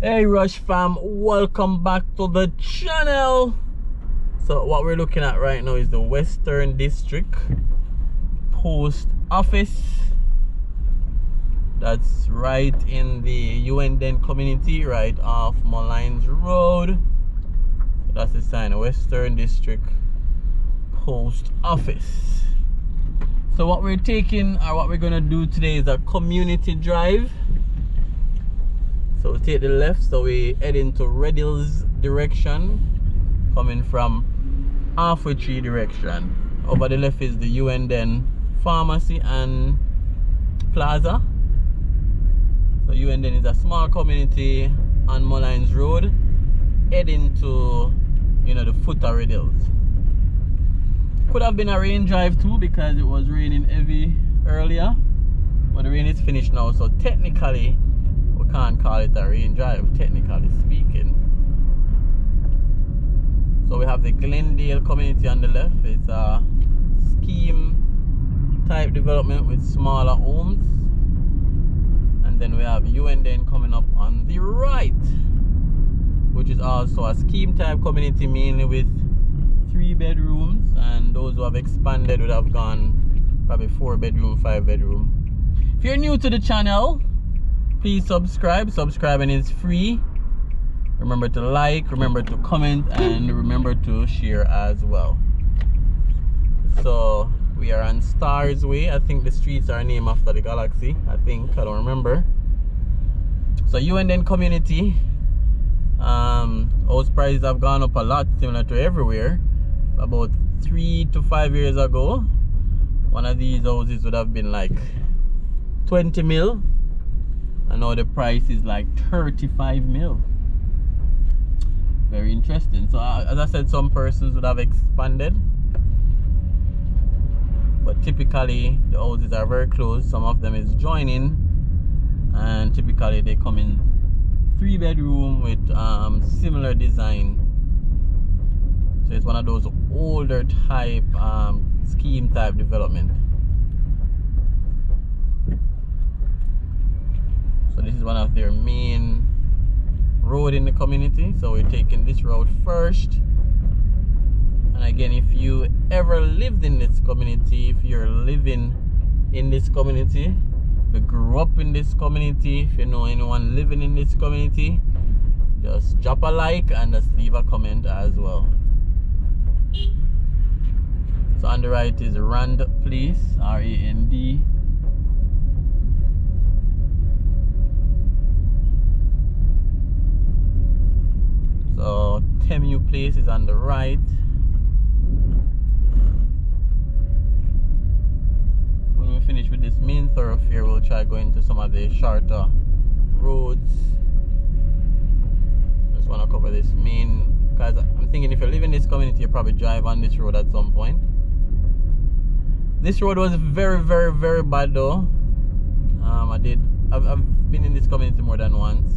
Hey Rush fam, welcome back to the channel. So what we're looking at right now is the Western District Post Office. That's right in the HUGHENDEN community, right off Mullines Road. That's the sign, Western District Post Office. So what we're taking, or what we're gonna do today, is a community drive. So we take the left, so we head into Red Hills direction, coming from Halfway Tree direction. Over the left is the HUGHENDEN Pharmacy and Plaza. So HUGHENDEN is a small community on Mullines Road, heading to, the foot of Red Hills. Could have been a rain drive too, because it was raining heavy earlier, but the rain is finished now, so technically we can't call it a rain drive, technically speaking. So we have the Glendale community on the left. It's a scheme type development with smaller homes, and then we have HUGHENDEN coming up on the right, which is also a scheme type community, mainly with 3 bedrooms, and those who have expanded would have gone probably 4 bedroom, 5 bedroom. If you're new to the channel, please subscribing is free. Remember to like, remember to comment, and remember to share as well. So we are on Stars Way. I think the streets are named after the galaxy, I don't remember. So HUGHENDEN community, house prices have gone up a lot, similar to everywhere. About 3 to 5 years ago, one of these houses would have been like 20 mil, and now the price is like 35 mil. Very interesting. So as I said, some persons would have expanded, but typically the houses are very close. Some of them is joining, and typically they come in 3 bedroom with similar design. So it's one of those older type scheme type development. So this is one of their main road in the community, so we're taking this road first. And again, if you ever lived in this community, if you're living in this community, if you grew up in this community, if you know anyone living in this community, just drop a like and just leave a comment as well. So on the right is Rand Place, R-A-N-D. So Timmy Place is on the right. When we finish with this main thoroughfare, we'll try going to some of the shorter roads. Just want to cover this main, because I'm thinking if you live in this community, you probably drive on this road at some point. This road was very, very, very bad though. I've been in this community more than once.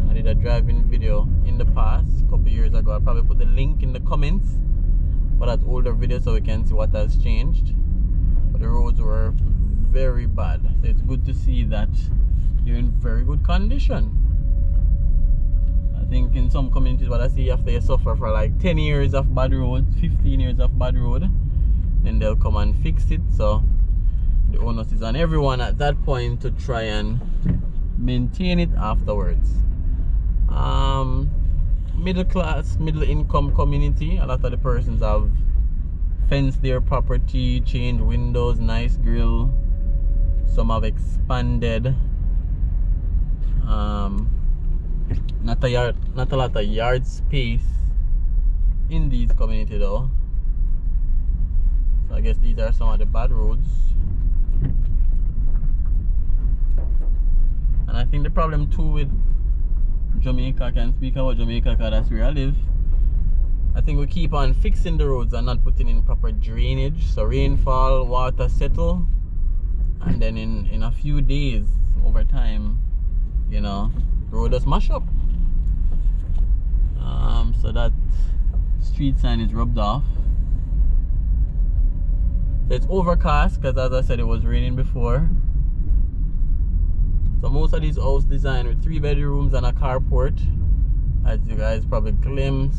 I did a driving video in the past, a couple years ago. I'll probably put the link in the comments for that older video so we can see what has changed. But the roads were very bad, so it's good to see that they're in very good condition. I think in some communities, what I see, after you suffer for like 10 years of bad road, 15 years of bad road, then they'll come and fix it. So the onus is on everyone at that point to try and maintain it afterwards. Middle class, middle income community. A lot of the persons have fenced their property, changed windows, nice grill. Some have expanded. Not a lot of yard space in these community though. So I guess these are some of the bad roads. And I think the problem too with Jamaica, I can speak about Jamaica because that's where I live. I think we keep on fixing the roads and not putting in proper drainage. So rainfall, water settle, and then in a few days, over time, the road does mash up. So that street sign is rubbed off. So it's overcast because, as I said, it was raining before. So most of these houses designed with 3 bedrooms and a carport, as you guys probably glimpse.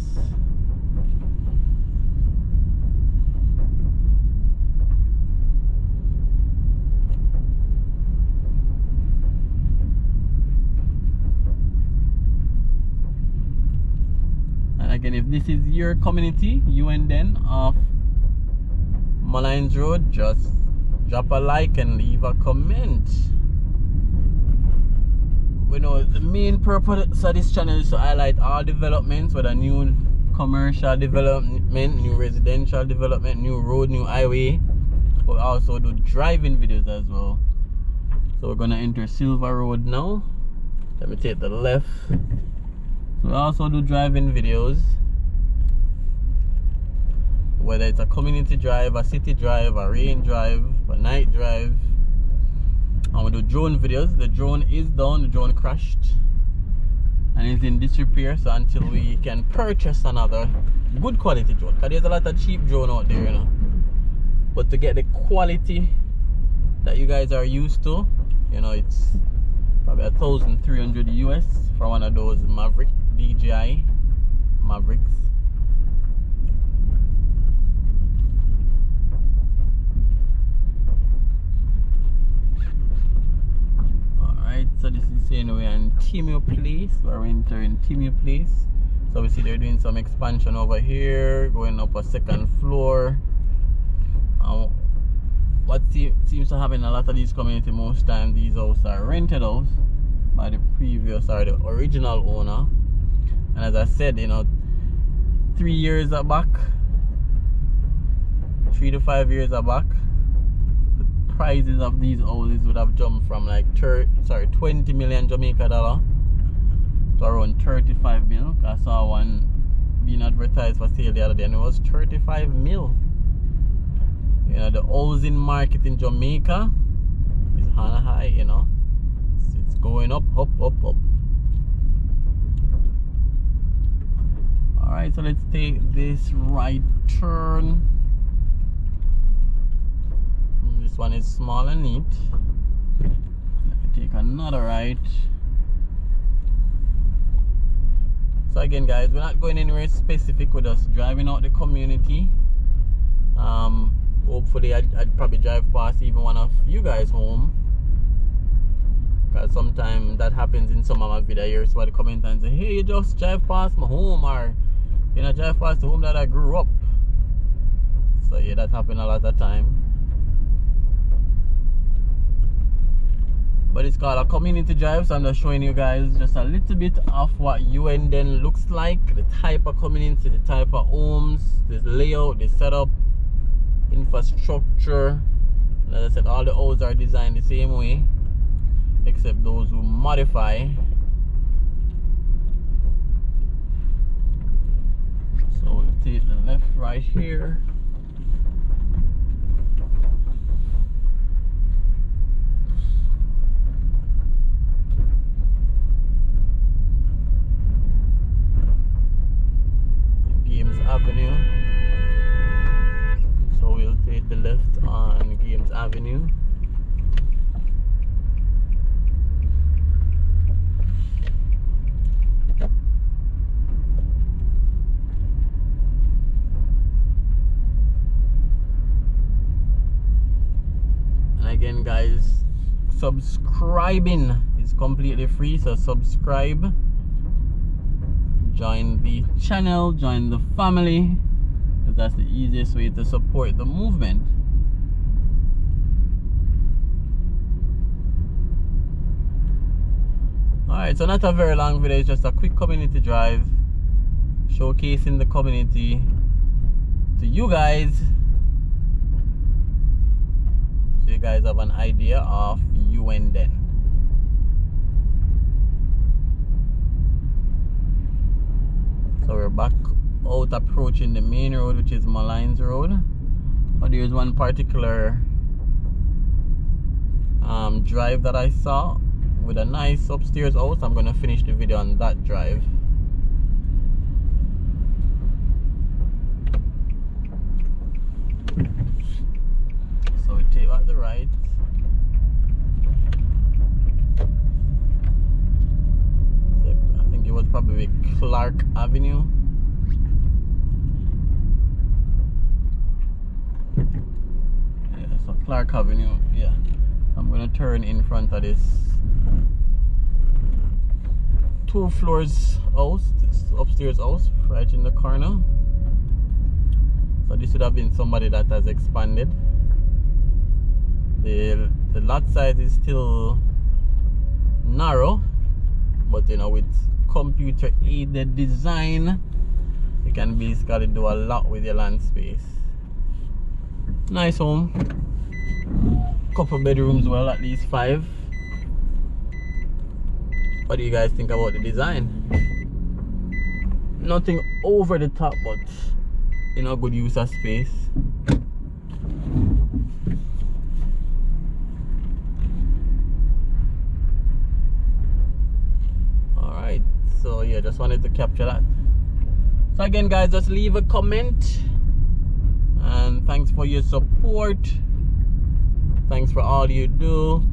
And again, if this is your community, HUGHENDEN off Mollines Road, just drop a like and leave a comment. We know the main purpose of this channel is to highlight all developments, whether new commercial development, new residential development, new road, new highway. We also do driving videos as well. So we're gonna enter Silver Road now. Let me take the left. So we also do driving videos, whether it's a community drive, a city drive, a rain drive, a night drive. And we do drone videos. The drone is down, the drone crashed and is in disrepair, so until we can purchase another good quality drone, because there's a lot of cheap drone out there, you know, but to get the quality that you guys are used to, you know, it's probably 1,300 US for one of those Maverick DJI Mavericks. So this is saying we're in Timmy Place. We're entering Timmy Place. So we see they're doing some expansion over here, going up a second floor. What seems to happen in a lot of these communities, most times these houses are rented out by the previous or the original owner. And as I said, you know, 3 years back, 3 to 5 years back, prices of these houses would have jumped from like 20 million Jamaica dollar to around 35 mil. I saw one being advertised for sale the other day and it was 35 mil. You know, the housing market in Jamaica is kinda high, you know. It's going up, up, up, up. Alright, so let's take this right turn. This one is small and neat. Let me take another right. So again guys, we're not going anywhere specific, with us driving out the community. Hopefully I'd probably drive past even one of you guys home, because sometimes that happens in some of my videos. Somebody comment and say, hey, you just drive past my home, or you know, drive past the home that I grew up. So yeah, that happens a lot of time. But it's called a community drive, so I'm just showing you guys just a little bit of what HUGHENDEN looks like, the type of community, the type of homes, the layout, the setup, infrastructure. And as I said, all the houses are designed the same way, except those who modify. So we'll take the left right here. Avenue. So we'll take the left on Games Avenue. And again guys, subscribing is completely free, so subscribe. Join the channel, join the family, because that's the easiest way to support the movement. Alright, so not a very long video, it's just a quick community drive showcasing the community to you guys, so you guys have an idea of HUGHENDEN. So we're back out approaching the main road, which is Mollines Road. But there's one particular drive that I saw with a nice upstairs house. I'm gonna finish the video on that drive. So we take out the right. Clark Avenue. Yeah, so Clark Avenue, yeah. I'm gonna turn in front of this 2 floors house, this upstairs house, right in the corner. So this would have been somebody that has expanded. The lot size is still narrow, but you know, with computer aided design, you can basically do a lot with your land space. Nice home, couple bedrooms, well, at least 5. What do you guys think about the design? Nothing over the top, but you know, good use of space. Alright, so yeah, just wanted to capture that. So again guys, just leave a comment, and thanks for your support. Thanks for all you do,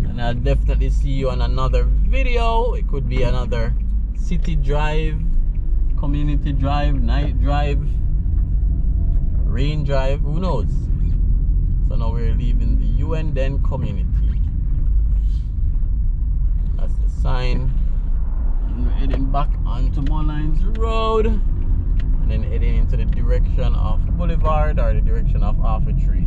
and I'll definitely see you on another video. It could be another city drive, community drive, night drive, rain drive, who knows. So now we're leaving the HUGHENDEN community. That's the sign. And we're heading back onto Mollines Road, and then heading into the direction of Boulevard, or the direction of Arthur Tree.